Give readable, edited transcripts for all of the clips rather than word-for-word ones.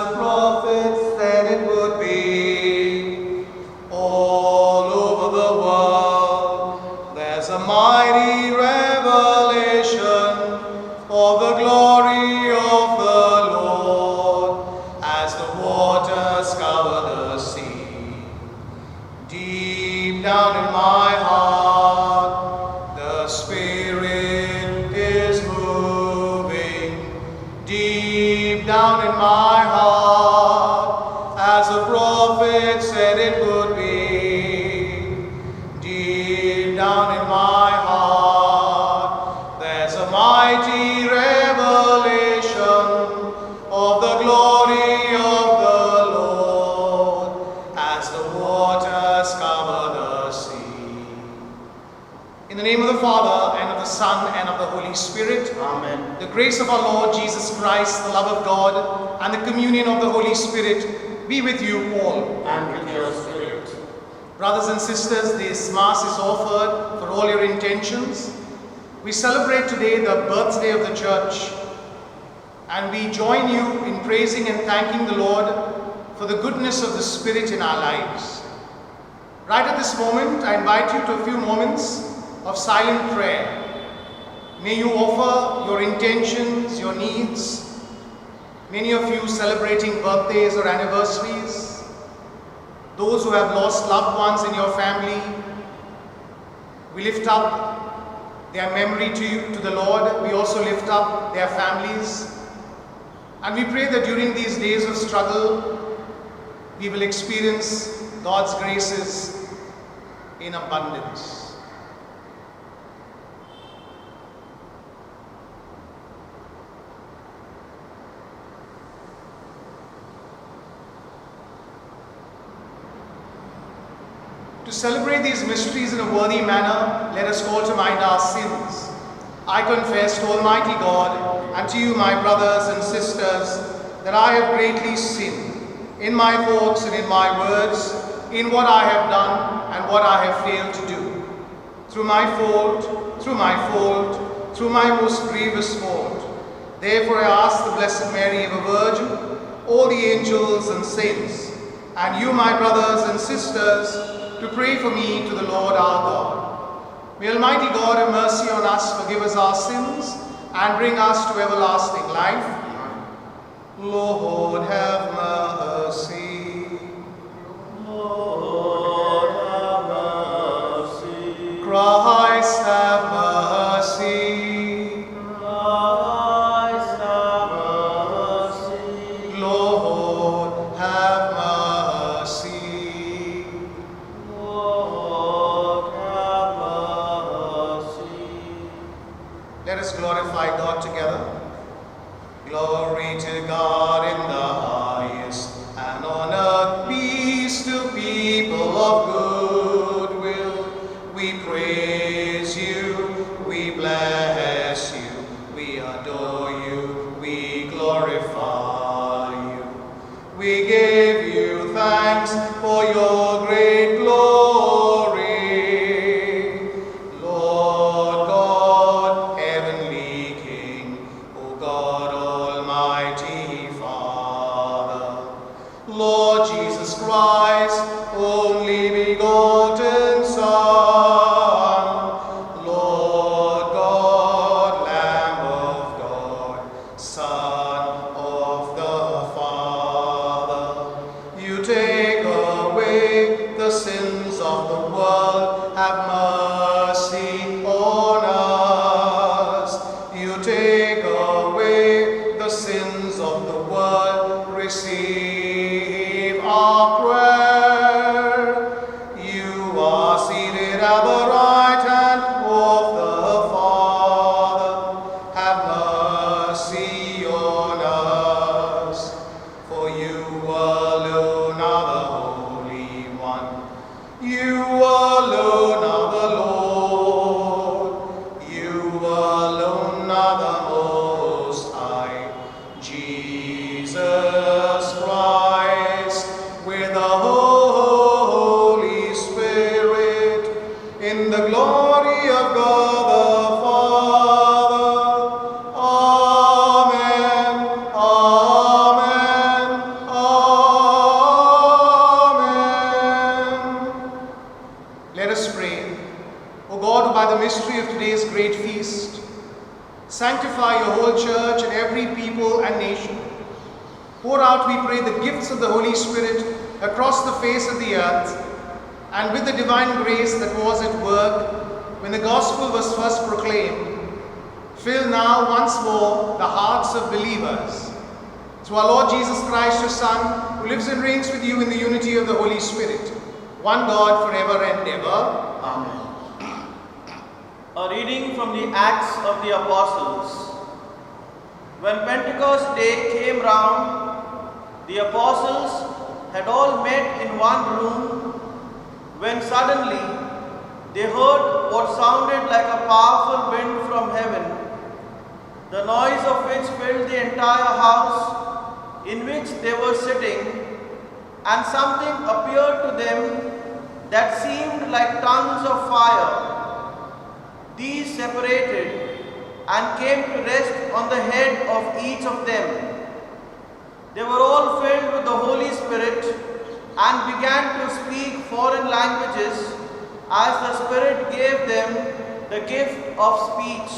the prophets said it would be. All over the world, there's a mighty revelation of the glory of the Lord as the waters cover the sea. Deep down in my heart, the Spirit is moving. Deep down in my heart, as the prophet said it would be. Deep down in my heart, there's a mighty revelation of the glory of the Lord as the waters cover the sea. In the name of the Father, and of the Son, and of the Holy Spirit. Amen. The grace of our Lord Jesus Christ, the love of God, and the communion of the Holy Spirit be with you all. And with your spirit. Brothers and sisters, this Mass is offered for all your intentions. We celebrate today the birthday of the Church, and we join you in praising and thanking the Lord for the goodness of the Spirit in our lives. Right at this moment, I invite you to a few moments of silent prayer. May you offer your intentions, your needs. Many of you celebrating birthdays or anniversaries. Those who have lost loved ones in your family, we lift up their memory to the Lord. We also lift up their families. And we pray that during these days of struggle, we will experience God's graces in abundance. To celebrate these mysteries in a worthy manner, let us call to mind our sins. I confess to Almighty God and to you, my brothers and sisters, that I have greatly sinned in my thoughts and in my words, in what I have done and what I have failed to do. Through my fault, through my most grievous fault. Therefore I ask the Blessed Mary, ever Virgin, all the angels and saints, and you, my brothers and sisters, to pray for me to the Lord our God. May Almighty God have mercy on us, forgive us our sins, and bring us to everlasting life. Lord, have mercy. Lord, have mercy. Christ, have mercy. Christ, have mercy. Lord, have mercy. Lord, have mercy. Let us glorify God together. Glory to God in the highest, and on earth peace to people of good will. We praise you, we bless you, we adore you, we glorify you. We give you thanks for your great glory. Lord God, heavenly King, O God, Almighty Father, Lord Jesus Christ, only begotten Son, Lord God, Lamb of God, Son of the Father, you take away the sins of the world, have mercy on us. You take away the sins of the world, receive our prayer. You are seated at the right hand of the Father. Have mercy on us, for you alone are the Holy One. You alone are the Lord. You alone are the Most High. Jesus Christ, with the Holy Spirit, in the glory of God the Father. Amen. Amen. Sanctify your whole church and every people and nation. Pour out, we pray, the gifts of the Holy Spirit across the face of the earth, and with the divine grace that was at work when the gospel was first proclaimed, fill now once more the hearts of believers. Through our Lord Jesus Christ, your Son, who lives and reigns with you in the unity of the Holy Spirit, one God forever and ever. Amen. A reading from the Acts of the Apostles. When Pentecost Day came round, the apostles had all met in one room, when suddenly they heard what sounded like a powerful wind from heaven, the noise of which filled the entire house in which they were sitting, and something appeared to them that seemed like tongues of fire. These separated and came to rest on the head of each of them. They were all filled with the Holy Spirit and began to speak foreign languages as the Spirit gave them the gift of speech.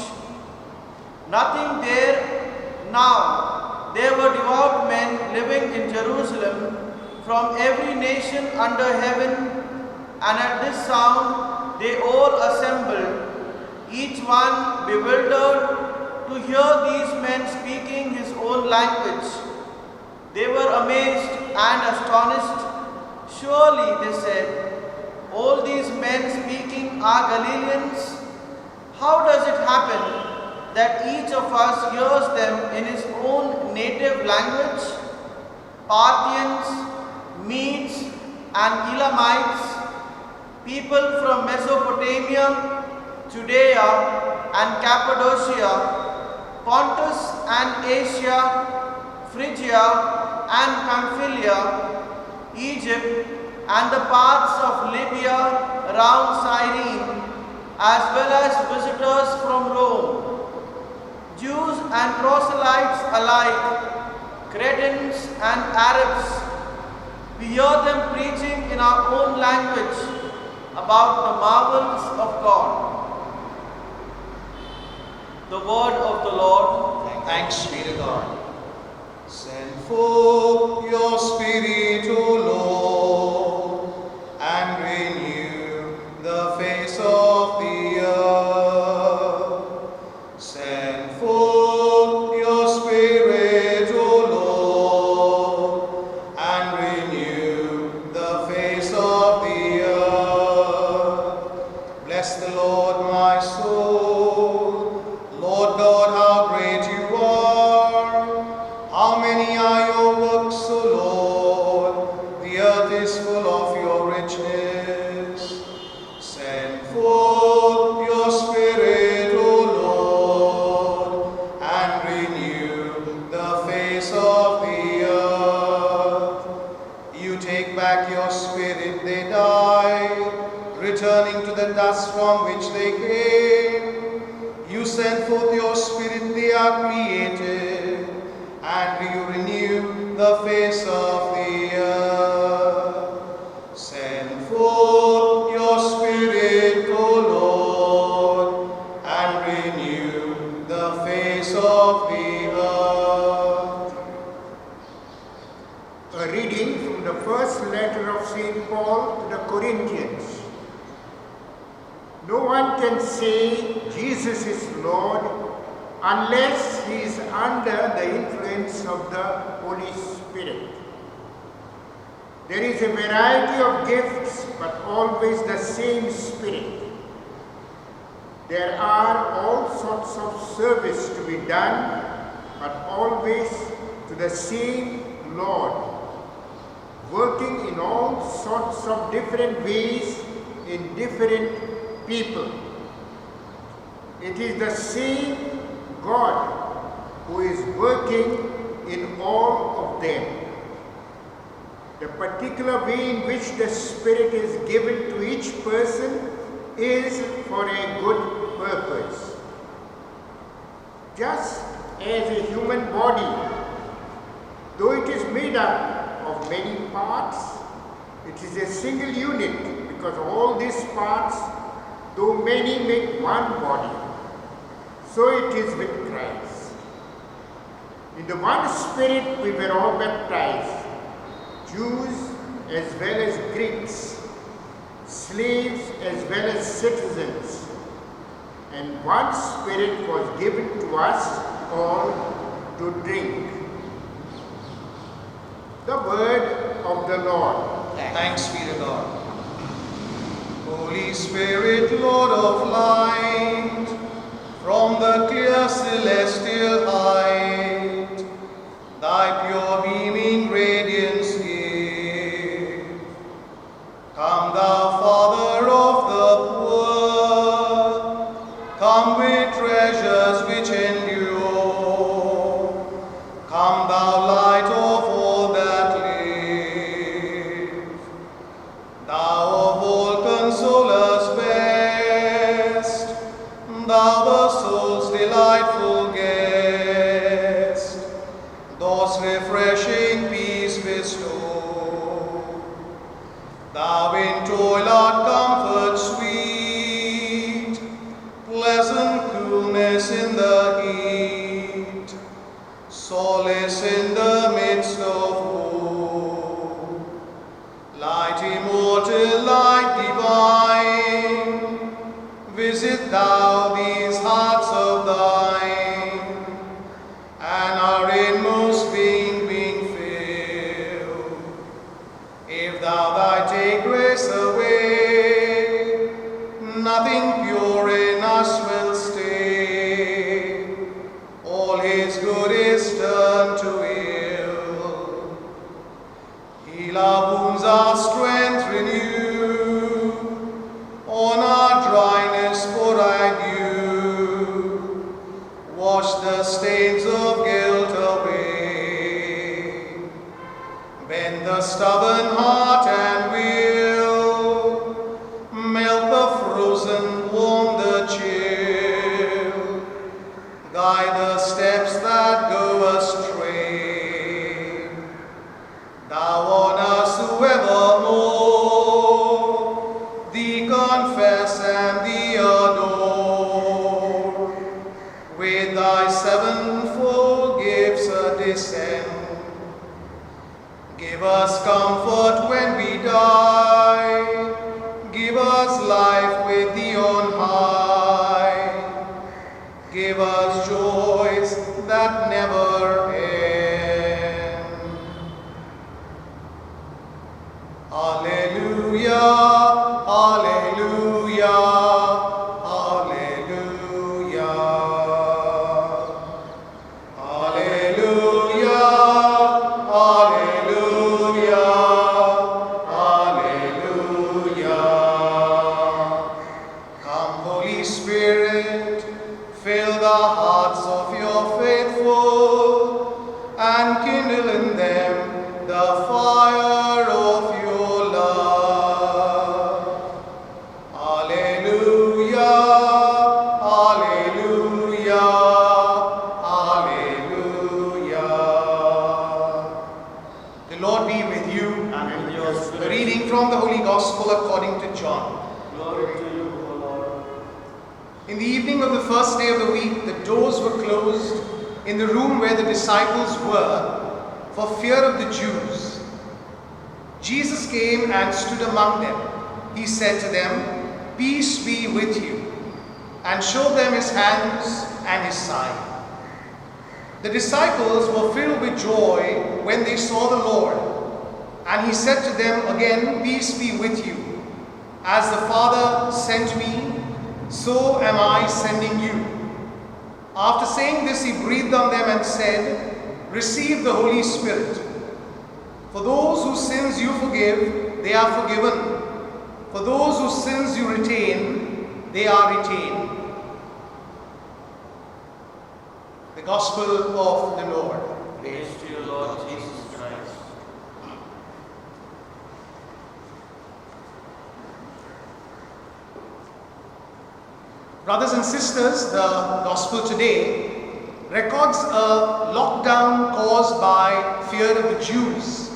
Nothing there now, there were devout men living in Jerusalem from every nation under heaven, and at this sound they all assembled, each one bewildered to hear these men speaking his own language. They were amazed and astonished. Surely, they said, all these men speaking are Galileans. How does it happen that each of us hears them in his own native language? Parthians, Medes, and Elamites, people from Mesopotamia, Judea and Cappadocia, Pontus and Asia, Phrygia and Pamphylia, Egypt and the parts of Libya around Cyrene, as well as visitors from Rome, Jews and proselytes alike, Cretans and Arabs. We hear them preaching in our own language about the marvels of God. The word of the Lord. Thanks be to God. Send forth your Spirit, O Lord, and renew the face of the earth. Send forth your Spirit, O Lord, and renew the face of the earth. Bless the Lord, my soul. Lord God, how great you are! How many are your works, O Lord? The earth is full of your richness. Send forth your Spirit, O Lord, and renew the face of the earth. You take back your spirit, they die, returning to the dust from which they came. You send forth your Spirit, they are created, and you renew the face of the earth. Send forth your Spirit, O Lord, and renew the face of the earth. A reading from the first letter of St. Paul to the Corinthians. No one can say Jesus is Lord unless he is under the influence of the Holy Spirit. There is a variety of gifts, but always the same Spirit. There are all sorts of service to be done, but always to the same Lord, working in all sorts of different ways in different people. It is the same God who is working in all of them. The particular way in which the Spirit is given to each person is for a good purpose. Just as a human body, though it is made up of many parts, it is a single unit, because all these parts, though many, make one body. so it is with Christ. In the one Spirit we were all baptized, Jews as well as Greeks, slaves as well as citizens, and one Spirit was given to us all to drink. The word of the Lord. Thanks be to God. Holy Spirit, Lord of light, from the clear celestial height, thy pure beaming radiance give. Come, thou Father of the poor, come with treasures which endure. Come, thou light of all that live. Thou of all consolers best, thou the soul's delightful guest, thus refreshing peace bestow. Thou in toil art comfort sweet, pleasant coolness in the heat, solace in the midst of woe. Light immortal, light divine, visit thou these hearts of thine, and our inmost being filled. If thou thy take grace away, nothing pure in us will stay. All his good is turned to ill. Heal our wounds, our strength renew, on our dryness pour thy dew. Wash the stains of guilt away. Bend the stubborn heart and will, melt the frozen, warm the chill. Guide the steps that go astray. Thou on us evermore, thee confess and thee adore. With thy sevenfold gifts descend. Give us comfort when we die. Give us life with thee on high. Give us joys that never end. Alleluia, alleluia, alleluia. Alleluia, alleluia, alleluia. Come, Holy Spirit, fill the hearts of your faithful, and kindle in them the fire of your love. Alleluia, alleluia, alleluia. The Lord be with you. And with your The spirit. reading from the Holy Gospel according to John. Glory to you, O Lord. In the evening of the first day of the week, the doors were closed in the room where the disciples were for fear of the Jews. Jesus came and stood among them. He said to them, "Peace be with you," and showed them his hands and his side. The disciples were filled with joy when they saw the Lord. And he said to them again, "Peace be with you. As the Father sent me, so am I sending you." After saying this, he breathed on them and said, "Receive the Holy Spirit. For those whose sins you forgive, they are forgiven. For those whose sins you retain, they are retained." The Gospel of the Lord. Praise to you, Lord Jesus Christ. Brothers and sisters, the Gospel today records a lockdown caused by fear of the Jews.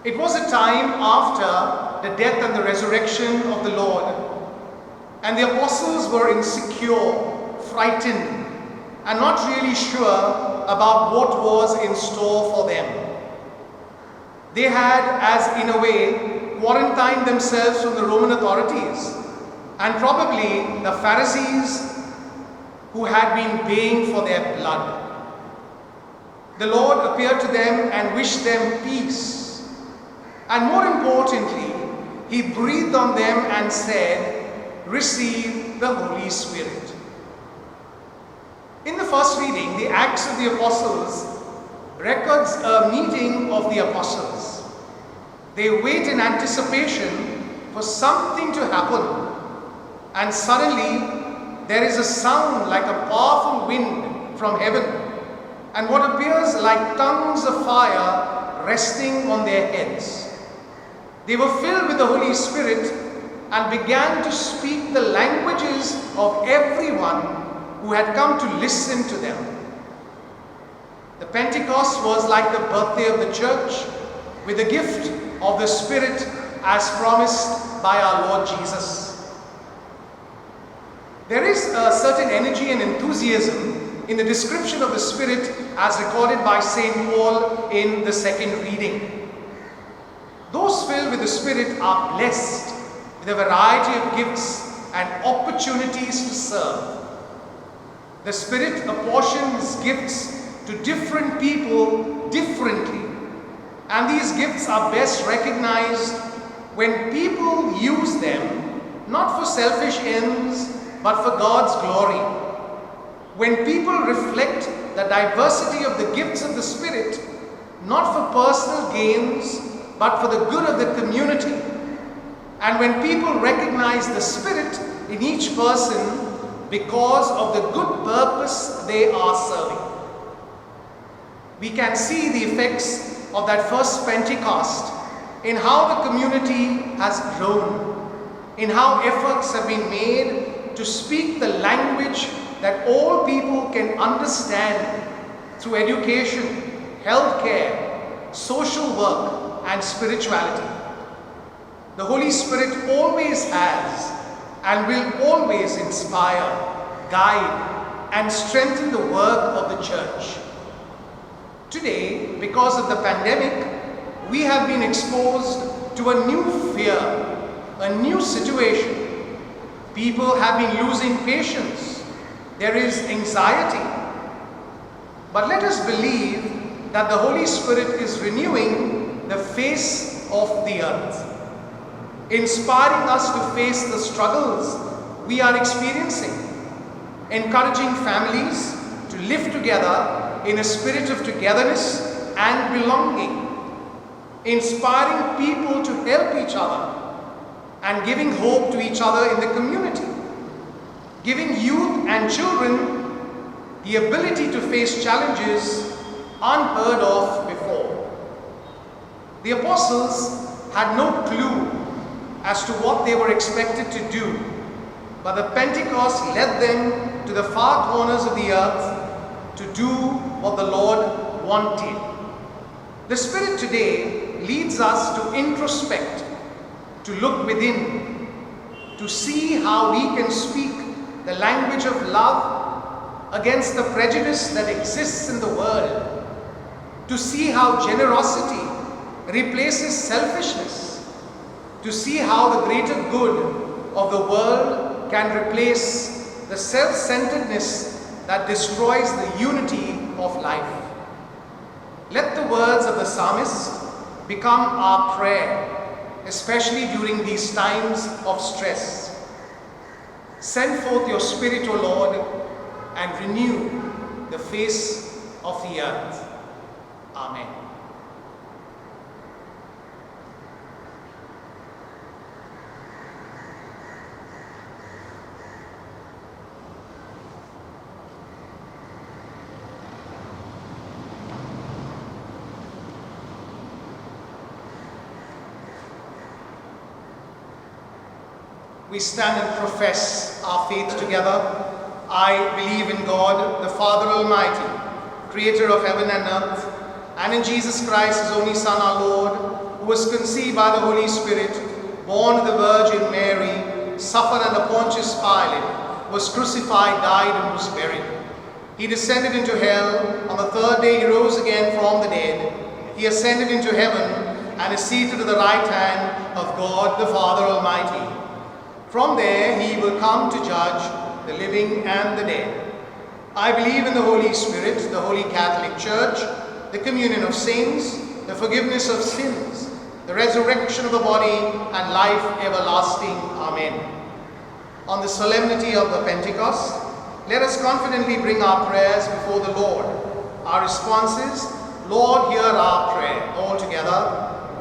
It was a time after the death and the resurrection of the Lord, and the apostles were insecure, frightened and not really sure about what was in store for them. They had, as in a way, quarantined themselves from the Roman authorities and probably the Pharisees who had been baying for their blood. The Lord appeared to them and wished them peace. And more importantly, He breathed on them and said, "Receive the Holy Spirit." In the first reading, the Acts of the Apostles records a meeting of the apostles. They wait in anticipation for something to happen, and suddenly there is a sound like a powerful wind from heaven, and what appears like tongues of fire resting on their heads. They were filled with the Holy Spirit and began to speak the languages of everyone who had come to listen to them. The Pentecost was like the birthday of the church, with the gift of the Spirit as promised by our Lord Jesus. There is a certain energy and enthusiasm in the description of the Spirit as recorded by St. Paul in the second reading. Those filled with the Spirit are blessed with a variety of gifts and opportunities to serve. The Spirit apportions gifts to different people differently, and these gifts are best recognized when people use them not for selfish ends but for God's glory. When people reflect the diversity of the gifts of the Spirit not for personal gains but for the good of the community, and when people recognize the Spirit in each person because of the good purpose they are serving. We can see the effects of that first Pentecost in how the community has grown, in how efforts have been made to speak the language that all people can understand through education, healthcare, social work, and spirituality. The Holy Spirit always has and will always inspire, guide, and strengthen the work of the church. Today, because of the pandemic, we have been exposed to a new fear, a new situation. People have been losing patience. There is anxiety. But let us believe that the Holy Spirit is renewing the face of the earth, inspiring us to face the struggles we are experiencing, encouraging families to live together in a spirit of togetherness and belonging, inspiring people to help each other and giving hope to each other in the community, giving youth and children the ability to face challenges unheard of before. The apostles had no clue as to what they were expected to do, but the Pentecost led them to the far corners of the earth to do what the Lord wanted. The Spirit today leads us to introspect, to look within, to see how we can speak the language of love against the prejudice that exists in the world, to see how generosity replaces selfishness, to see how the greater good of the world can replace the self-centeredness that destroys the unity of life. Let the words of the psalmist become our prayer, especially during these times of stress. Send forth your Spirit, O Lord, and renew the face of the earth. Amen. We stand and profess our faith together. I believe in God, the Father Almighty, creator of heaven and earth, and in Jesus Christ, his only Son, our Lord, who was conceived by the Holy Spirit, born of the Virgin Mary, suffered under Pontius Pilate, was crucified, died, and was buried. He descended into hell. On the third day he rose again from the dead. He ascended into heaven and is seated at the right hand of God the Father Almighty. From there he will come to judge the living and the dead. I believe in the Holy Spirit, the Holy Catholic Church, the communion of saints, the forgiveness of sins, the resurrection of the body, and life everlasting. Amen. On the solemnity of the Pentecost, let us confidently bring our prayers before the Lord. Our response is, Lord, hear our prayer. All together.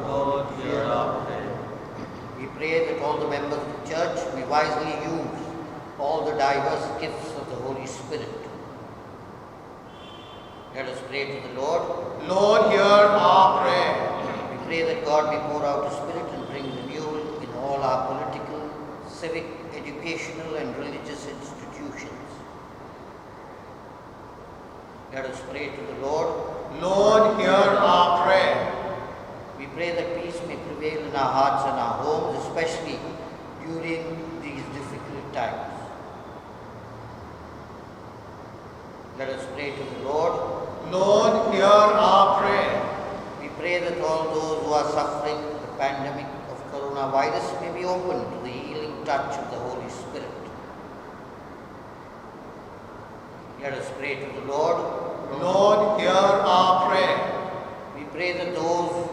Lord, hear our prayer. We pray that all the members of the Church may wisely use all the diverse gifts of the Holy Spirit. Let us pray to the Lord. Lord, hear our prayer. We pray that God may pour out His Spirit and bring renewal in all our political, civic, educational and religious institutions. Let us pray to the Lord. Lord, hear our prayer. We pray that peace may prevail in our hearts and our homes, especially during these difficult times. Let us pray to the Lord. Lord, hear our prayer. We pray that all those who are suffering the pandemic of coronavirus may be open to the healing touch of the Holy Spirit. Let us pray to the Lord. Lord, hear our prayer. We pray that those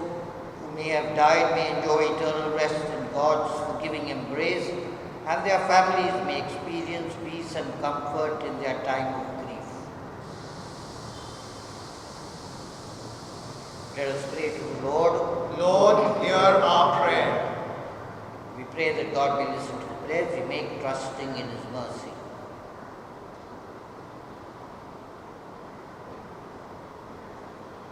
who may have died may enjoy eternal rest in God's forgiving embrace, and their families may experience peace and comfort in their time of grief. Let us pray to the Lord. Lord, hear our prayer. We pray that God may listen to the prayers we make, trusting in His mercy.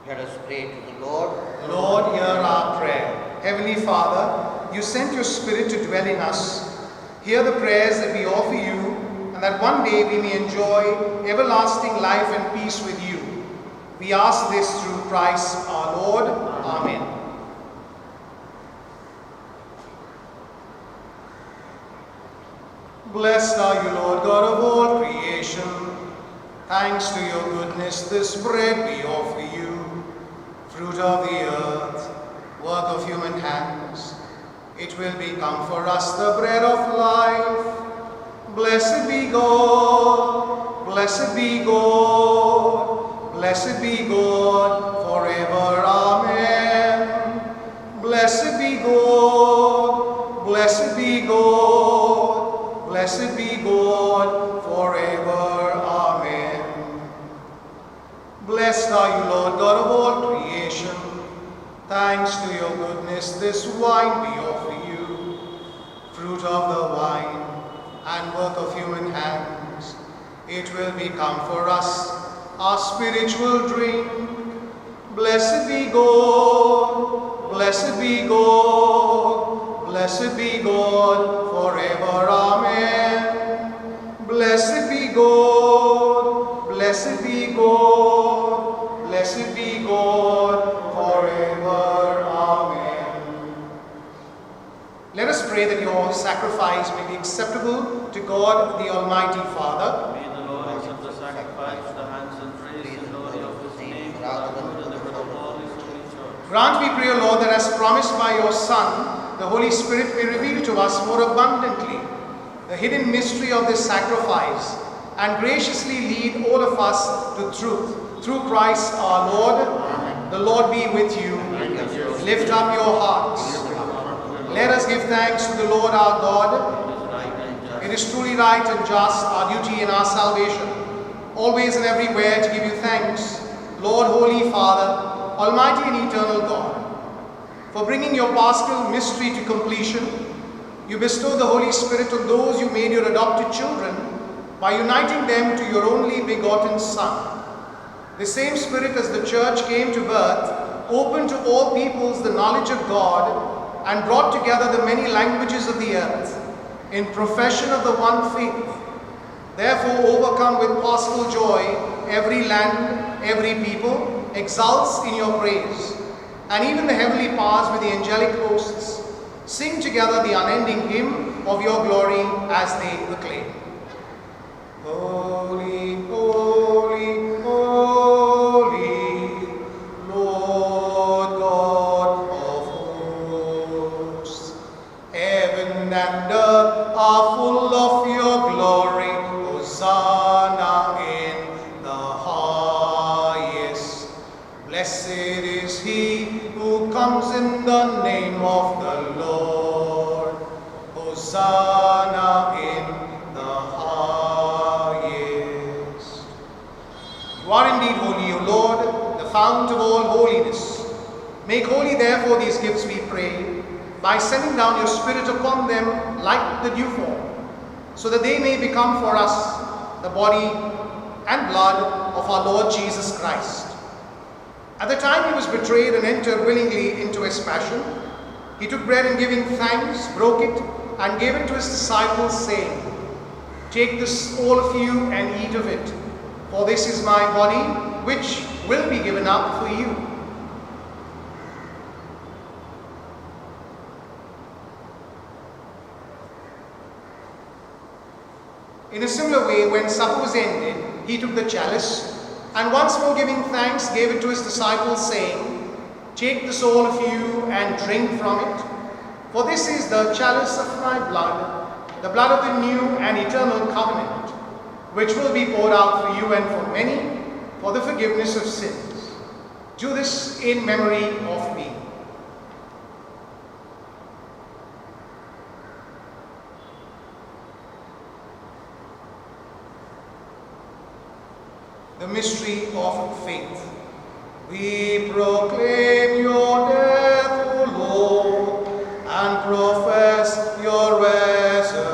Let us pray to the Lord. Lord, hear our prayer. Heavenly Father, you sent your Spirit to dwell in us. Hear the prayers that we offer you, and that one day we may enjoy everlasting life and peace with you. We ask this through Christ our Lord. Amen. Blessed are you, Lord God of all creation. Thanks to your goodness, this bread we offer you, fruit of the earth, work of human hands. It will become for us the bread of life. Blessed be God, blessed be God, blessed be God forever. Amen. Blessed be God, blessed be God, blessed be God forever. Amen. Blessed are you, Lord God of all creation. Thanks to your goodness, this wine we offer you, fruit of the vine and work of human hands. It will become for us our spiritual drink. Blessed be God, blessed be God, blessed be God forever. Amen. Blessed be God, blessed be God, blessed be God forever. Amen. Let us pray that your sacrifice may be acceptable to God the Almighty Father. May the Lord accept the sacrifice, the hands and praise and glory of His name, for our good and the good of all His holy church. Grant, we pray, O Lord, that as promised by your Son, the Holy Spirit may reveal to us more abundantly the hidden mystery of this sacrifice, and graciously lead all of us to truth. Through Christ our Lord. Amen. The Lord be with you. Lift up your hearts. Let us give thanks to the Lord our God. It is truly right and just, our duty and our salvation, always and everywhere to give you thanks, Lord, Holy Father, Almighty and eternal God. For bringing your paschal mystery to completion, you bestowed the Holy Spirit on those you made your adopted children by uniting them to your only begotten Son. The same Spirit as the Church came to birth, opened to all peoples the knowledge of God, and brought together the many languages of the earth in profession of the one faith. Therefore, overcome with paschal joy, every land, every people exults in your praise, and even the heavenly powers with the angelic hosts sing together the unending hymn of your glory as they acclaim. Holy, holy, holy, Lord God of hosts. Heaven and earth are full of your glory. Hosanna in the highest. Blessed is he who comes in the name of the Lord. Hosanna in the highest. You are indeed holy, O Lord, the fount of all holiness. Make holy therefore these gifts, we pray, by sending down your Spirit upon them like the dewfall, so that they may become for us the body and blood of our Lord Jesus Christ. At the time he was betrayed and entered willingly into his passion, he took bread and giving thanks, broke it, and gave it to his disciples, saying, "Take this, all of you, and eat of it, for this is my body, which will be given up for you." In a similar way, when supper was ended, he took the chalice, and once more giving thanks, gave it to his disciples, saying, "Take this, all of you, and drink from it, for this is the chalice of my blood, the blood of the new and eternal covenant, which will be poured out for you and for many for the forgiveness of sins. Do this in memory of me." The mystery of faith. We proclaim your death, O Lord, and profess your resurrection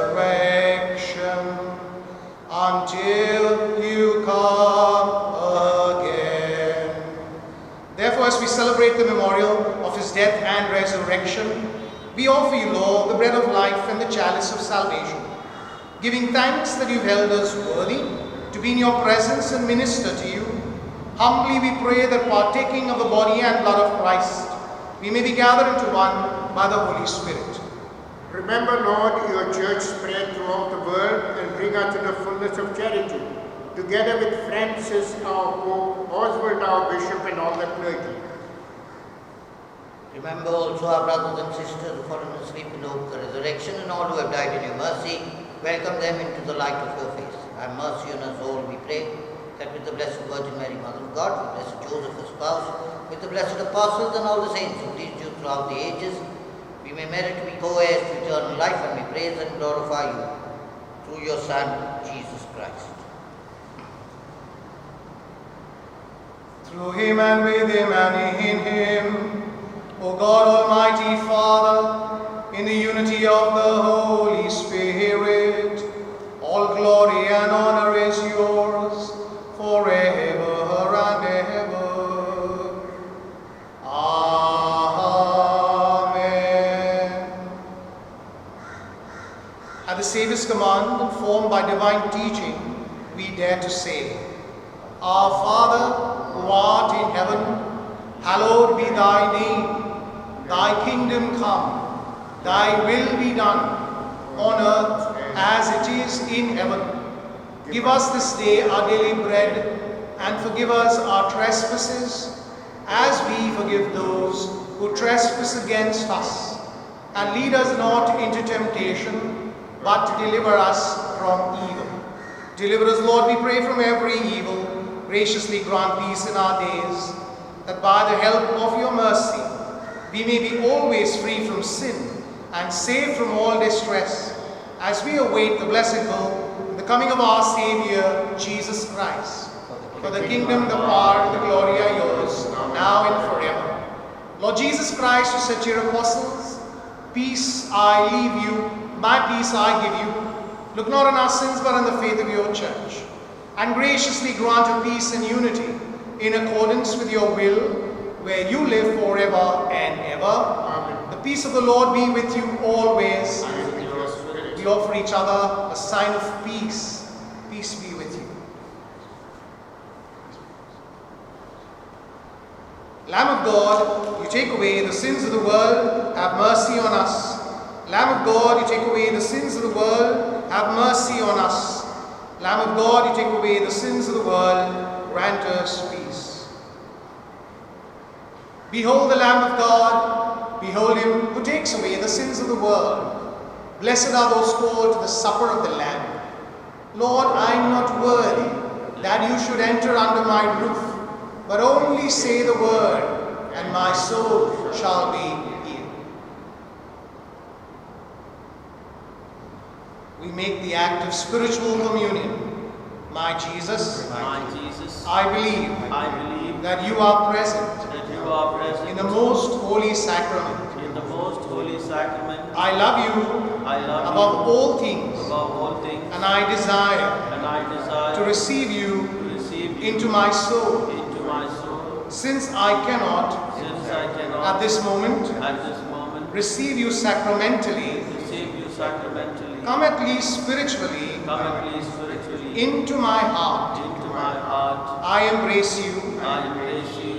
until you come again. Therefore, as we celebrate the memorial of his death and resurrection, we offer you, Lord, the bread of life and the chalice of salvation, giving thanks that you've held us worthy to be in your presence and minister to you. Humbly we pray that, partaking of the body and blood of Christ, we may be gathered into one by the Holy Spirit. Remember, Lord, your church spread throughout the world and bring her to the fullness of charity, together with Francis, our Pope, Oswald, our Bishop, and all the clergy. Remember also our brothers and sisters who fallen asleep in hope of the resurrection, and all who have died in your mercy. Welcome them into the light of your face. Have mercy on us all, we pray, that with the Blessed Virgin Mary, Mother of God, with Blessed Joseph, her spouse, with the blessed apostles and all the saints who teach you throughout the ages, we may merit to be co-heirs to eternal life, and may praise and glorify you through your Son, Jesus Christ. Through him and with him and in him, O God, Almighty Father, in the unity of the Holy Spirit, all glory and honor is yours forever and ever. Amen. At the Saviour's command, informed by divine teaching, we dare to say, Our Father, who art in heaven, hallowed be thy name. Thy kingdom come, thy will be done, on earth as it is in heaven. Give us this day our daily bread, and forgive us our trespasses, as we forgive those who trespass against us. And lead us not into temptation, but deliver us from evil. Deliver us, Lord, we pray, from every evil. Graciously grant peace in our days, that by the help of your mercy, we may be always free from sin and saved from all distress, as we await the blessed hope and the coming of our Savior, Jesus Christ. For the kingdom, the power, and the glory are yours, now and forever. Lord Jesus Christ, you said to your apostles, "Peace I leave you, my peace I give you. Look not on our sins, but on the faith of your church. And graciously grant a peace and unity in accordance with your will, where you live forever and ever." Amen. The peace of the Lord be with you always. And with your spirit. We offer each other a sign of peace. Peace be with you. Lamb of God, you take away the sins of the world, have mercy on us. Lamb of God, you take away the sins of the world, have mercy on us. Lamb of God, you take away the sins of the world, grant us peace. Behold the Lamb of God, behold him who takes away the sins of the world. Blessed are those called to the supper of the Lamb. Lord, I am not worthy that you should enter under my roof, but only say the word, and my soul shall be healed. We make the act of spiritual communion. My Jesus, I believe that you are present in the most holy sacrament. I love you above all things, and I desire to receive you into my soul. Since I cannot at this moment receive you sacramentally, come at least spiritually into my heart. I embrace you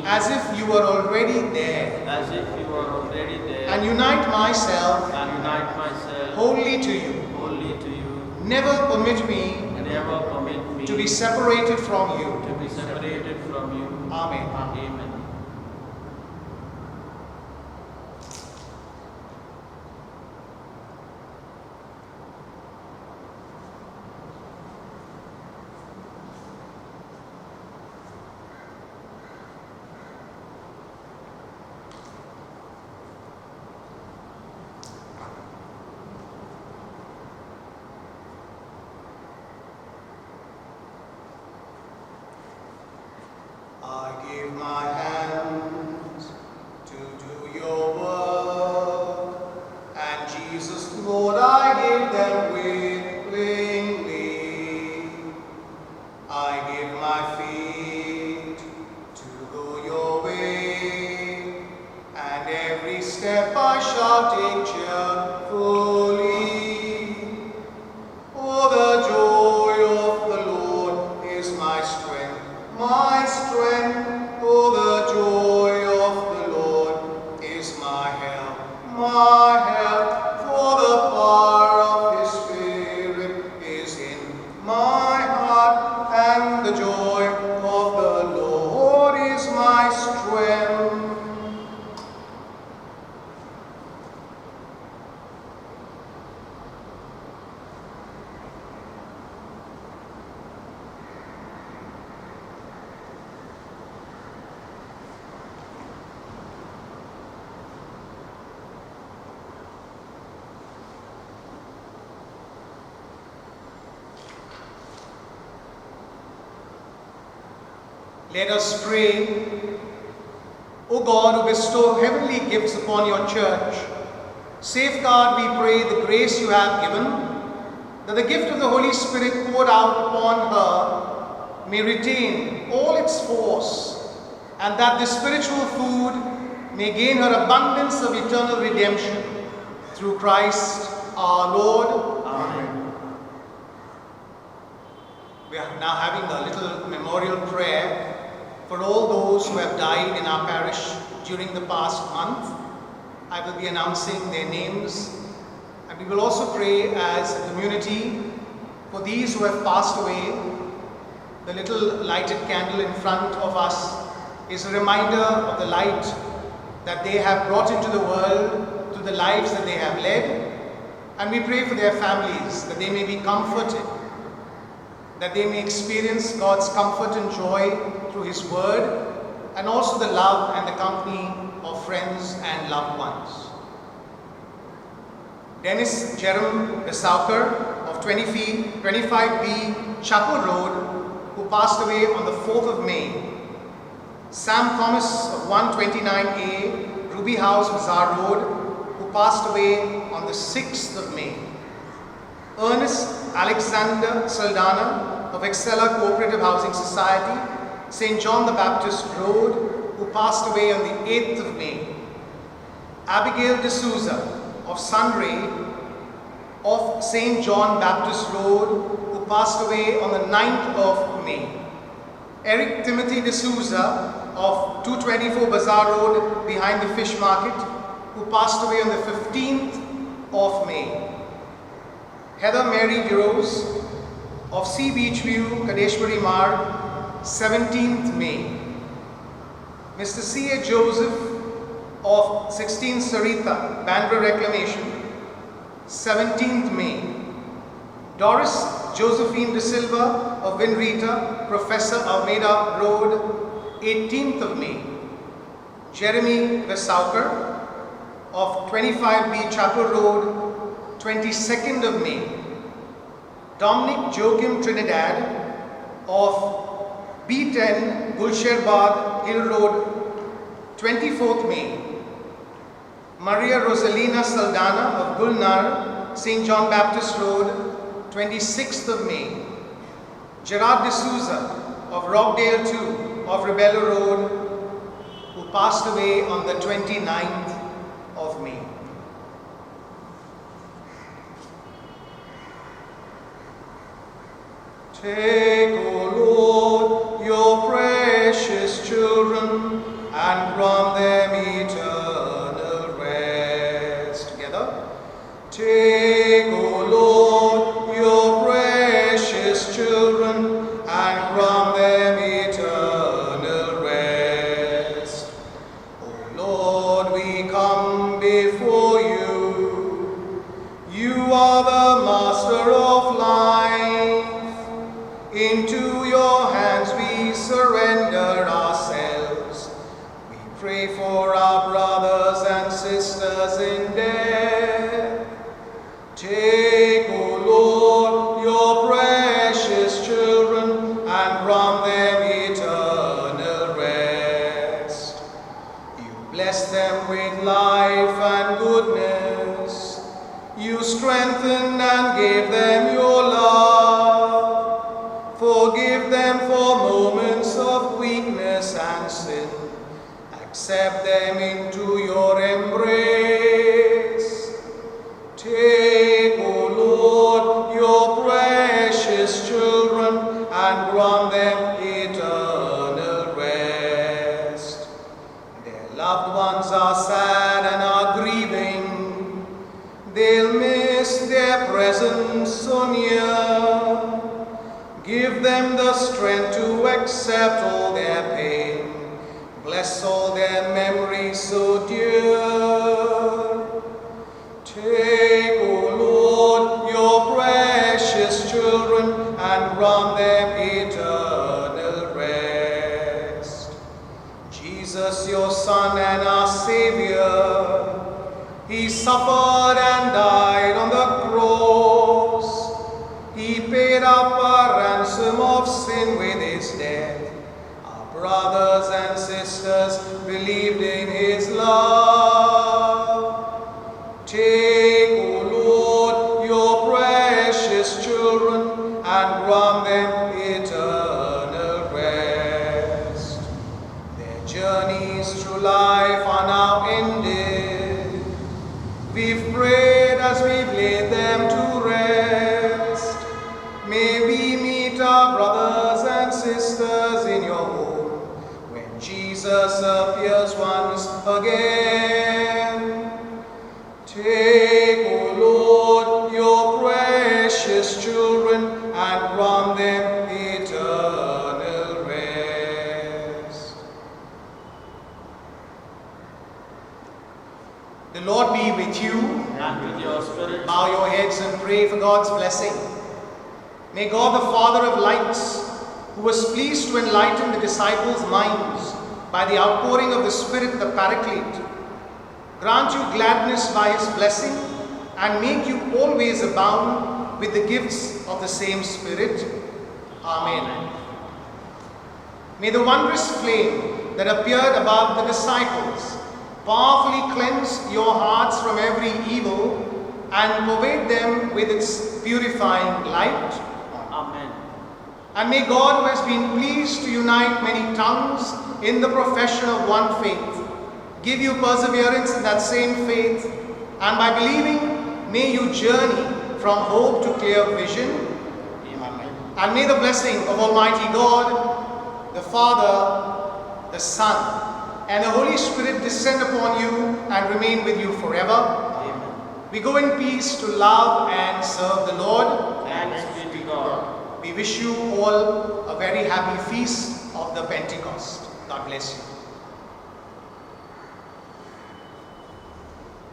as if you were already there, and unite myself wholly to you. Never permit me to be separated from you. Amen. Amen. I give my hands to do your work, and Jesus, Lord, I give them willingly. I give my feet to go your way, and every step I shall take cheerfully. Oh, the joy of the Lord is my strength. My strength, oh, the joy of the Lord is my help, for the power of his Spirit is in my heart, and the joy of the Lord is my strength. Let us pray. O God, who bestow heavenly gifts upon your church, safeguard, we pray, the grace you have given, that the gift of the Holy Spirit poured out upon her may retain all its force, and that the spiritual food may gain her abundance of eternal redemption through Christ our Lord. Amen. We are now having a little memorial prayer for all those who have died in our parish during the past month. I will be announcing their names, and we will also pray as a community for these who have passed away. The little lighted candle in front of us is a reminder of the light that they have brought into the world through the lives that they have led, and we pray for their families, that they may be comforted, that they may experience God's comfort and joy through His Word, and also the love and the company of friends and loved ones. Dennis Jerome Besauker of 25B Chapel Road, who passed away on the 4th of May. Sam Thomas of 129A Ruby House Bazaar Road, who passed away on the 6th of May. Ernest Alexander Saldana of Excella Cooperative Housing Society, St. John the Baptist Road, who passed away on the 8th of May. Abigail D'Souza of Sunray of St. John Baptist Road, who passed away on the 9th of May. Eric Timothy D'Souza of 224 Bazaar Road behind the Fish Market, who passed away on the 15th of May. Heather Mary DeRose of Sea Beach View, Kadeshwari Marg, 17th May. Mr. C.A. Joseph of 16 Sarita, Bandra Reclamation, 17th May. Doris Josephine De Silva of Winrita, Professor Almeida Road, 18th of May. Jeremy Vesaukar of 25B Chapel Road, 22nd of May. Dominic Joachim Trinidad of B10 Gulsherbad Hill Road, 24th May. Maria Rosalina Saldana of Gulnar, St. John Baptist Road, 26th of May. Gerard D'Souza of Rockdale 2 of Rebello Road, who passed away on the 29th of May. Take, O Lord, your precious children and grant them eternal rest. Together. Take, O Lord, your precious children and grant them eternal rest. O Lord, we come before you. You are the master of life. Into your hands we surrender ourselves. We pray for our brothers and sisters in death. Take, O Lord, your precious children and grant them eternal rest. You bless them with life and goodness. You strengthened and gave them your love. Forgive them for moments of weakness and sin. Accept them into your embrace. Take, O Lord, your precious children and grant them eternal rest. Their loved ones are sad and are grieving. They'll miss their presence so near. Give them the strength to accept all their pain. Bless all their memories so dear. Take, O Lord, your precious children and grant them eternal rest. Jesus, your Son and our Savior, He suffered and died on the cross. He paid up a ransom of sin with His death. Our brothers and sisters believed in His love. Take, O Lord, your precious children and grant them eternal rest. Their journeys through life are now ended. We've prayed as we've laid them to rest. May we meet our brothers and sisters in your home when Jesus appears once again. Take, O Lord, your precious children and grant them eternal rest. The Lord be with you. And with your spirit. Bow your heads and pray for God's blessing. May God, the Father of lights, who was pleased to enlighten the disciples' minds by the outpouring of the Spirit, the Paraclete, grant you gladness by His blessing and make you always abound with the gifts of the same Spirit. Amen. May the wondrous flame that appeared above the disciples powerfully cleanse your hearts from every evil and pervade them with its purifying light. Amen. And may God, who has been pleased to unite many tongues in the profession of one faith, give you perseverance in that same faith, and by believing, may you journey from hope to clear vision. Amen. And may the blessing of Almighty God, the Father, the Son, and the Holy Spirit descend upon you and remain with you forever. Amen. We go in peace to love and serve the Lord. Thanks be to God. We wish you all a very happy feast of the Pentecost. God bless you.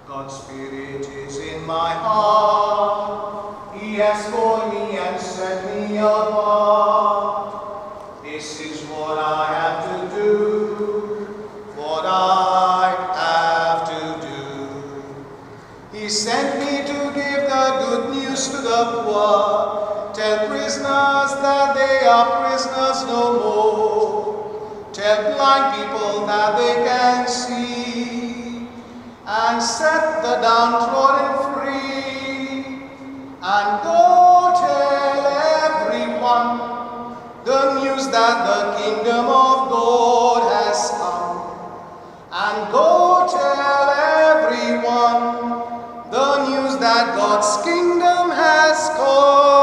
God's Spirit is in my heart. He has called me and set me apart. This is what I have to do. What I have to do. He sent me to give the good news to the poor. Tell prisoners that they are prisoners no more. Tell blind people that they can see. And set the downtrodden free. And go tell everyone the news that the kingdom of God has come. And go tell everyone the news that God's kingdom has come.